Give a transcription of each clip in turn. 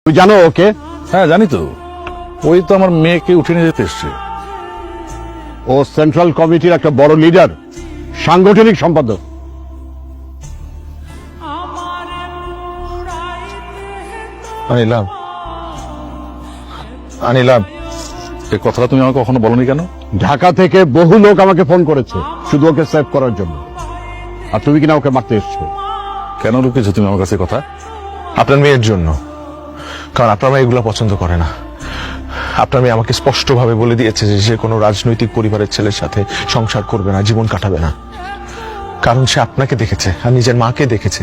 তুই জানো ওকে? হ্যাঁ জানি তো, ওই তো আমার মেয়েকে উঠে নিয়ে যেতে এসছে। ও সেন্ট্রাল কমিটির একটা বড় লিডার, সাংগঠনিক সম্পাদক। আনিলাম আনিলাম, এই কথাটা তুমি আমাকে কখনো বলনি কেন? ঢাকা থেকে বহু লোক আমাকে ফোন করেছে শুধু ওকে সেভ করার জন্য, আর তুমি কিনা ওকে মারতে এসছো। কেন লুকিয়েছো তুমি আমার কাছে কথা? আপনার মেয়ের জন্য, কারণ আপনার মেয়ে এগুলো পছন্দ করে না। আপনার মেয়ে আমাকে স্পষ্টভাবে বলে দিয়েছে যে সে কোনো রাজনৈতিক পরিবারের ছেলের সাথে সংসার করবে না, জীবন কাটাবে না। কারণ সে আপনাকে দেখেছে আর নিজের মাকে দেখেছে।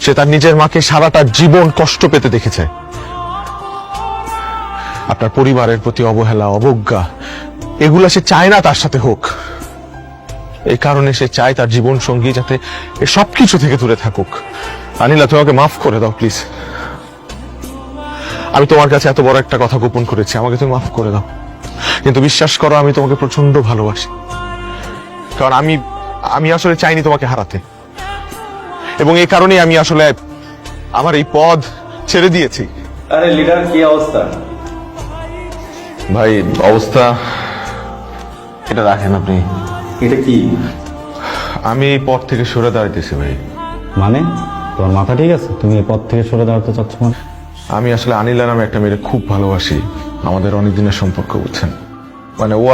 সে তার নিজের মাকে সারাটা জীবন কষ্ট পেতে দেখেছে। আপনার পরিবারের প্রতি অবহেলা, অবজ্ঞা, এগুলা সে চায় না তার সাথে হোক। এই কারণে সে চায় তার জীবন সঙ্গী যাতে এ সবকিছু থেকে দূরে থাকুক। আনিলা, তোমাকে মাফ করে দাও প্লিজ। আমি তোমার কাছে এত বড় একটা কথা গোপন করেছি, আমাকে তুমি মাফ করে দাও। কিন্তু বিশ্বাস করো, আমি তোমাকে প্রচন্ড ভালোবাসি। কারণ আমি আসলে চাইনি তোমাকে হারাতে, এবং এই কারণেই আমি আসলে আমার এই পদ ছেড়ে দিয়েছি। আরে লিডার, কি অবস্থা? ভাই অবস্থা, এটা রাখেন আপনি। এটা কি? আমি এই পদ থেকে সরে দাঁড়াইতেছি ভাই। মানে তোমার মাথা ঠিক আছে? তুমি এই পথ থেকে সরে দাঁড়াতে চাচ্ছ মানে? আমি আসলে আনিলা নামে একটা মেয়েকে খুব ভালোবাসি। আমাদের অনেক দিনের সম্পর্ক, বুঝছেন? মানে ও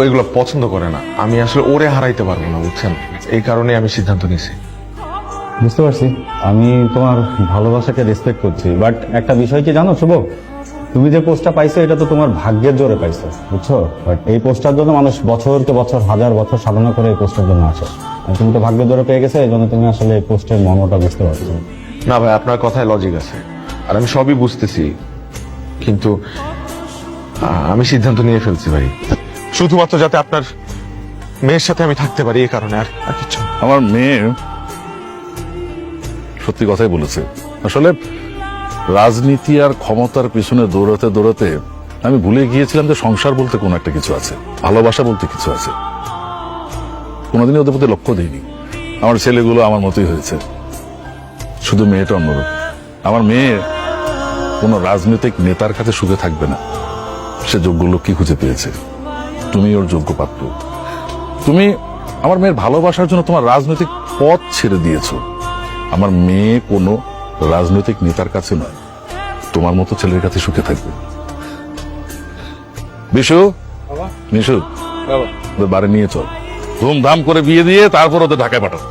ওইগুলো পছন্দ করে না। আমি আসলে ওরে হারাইতে পারবো না, বুঝছেন? এই কারণে আমি সিদ্ধান্ত নিয়েছি। বুঝতে পারছি, আমি তোমার ভালোবাসাকে রেসপেক্ট করছি, বাট একটা বিষয় কি জানো শুভ, তুমি যে পোস্টটা পাইছো এটা তো তোমার ভাগ্যের জোরে পাইছো, বুঝছো? বাট এই পোস্টটার জন্য মানুষ বছরকে বছর, হাজার বছর সাধনা করে এই পোস্টের জন্য আসে। আর তুমি তো ভাগ্যের জোরে পেয়ে গেছে, এই জন্য তুমি আসলে এই পোস্টের মর্মটা বুঝতে পারছো। না ভাই, আপনার কথায় লজিক আছে, আর আমি সবই বুঝতেছি, কিন্তু আমি সিদ্ধান্ত নিয়ে ফেলছি ভাই, শুধুমাত্র যাতে আপনার মেয়ের সাথে আমি থাকতে পারি, এই কারণে। আর কিছু না। আমার মেয়ে সত্যি কথাই বলেছে। আসলে রাজনীতি আর ক্ষমতার পিছনে দৌড়াতে দৌড়াতে আমি ভুলে গিয়েছিলাম যে সংসার বলতে কোন একটা কিছু আছে, ভালোবাসা বলতে কিছু আছে। কোনোদিনই ওদের প্রতি লক্ষ্য দিইনি। আমার ছেলেগুলো আমার মতোই হয়েছে, শুধু মেয়েটা অন্যরূপ। আমার মেয়ে কোন রাজনৈতিক নেতার কাছে সুখে থাকবে না, সে যোগ্য লোককে খুঁজে পেয়েছে। তুমি ওর যোগ্য পাত্র। তুমি আমার মেয়ের ভালোবাসার জন্য তোমার রাজনৈতিক পথ ছেড়ে দিয়েছো। আমার মেয়ে কোনো রাজনৈতিক নেতার কাছে নয়, তোমার মতো ছেলের কাছে সুখে থাকবে। বিশু, মিশু, ওদের বাড়ি নিয়ে চল, ধুমধাম করে বিয়ে দিয়ে তারপর ওদের ঢাকায় পাঠাও।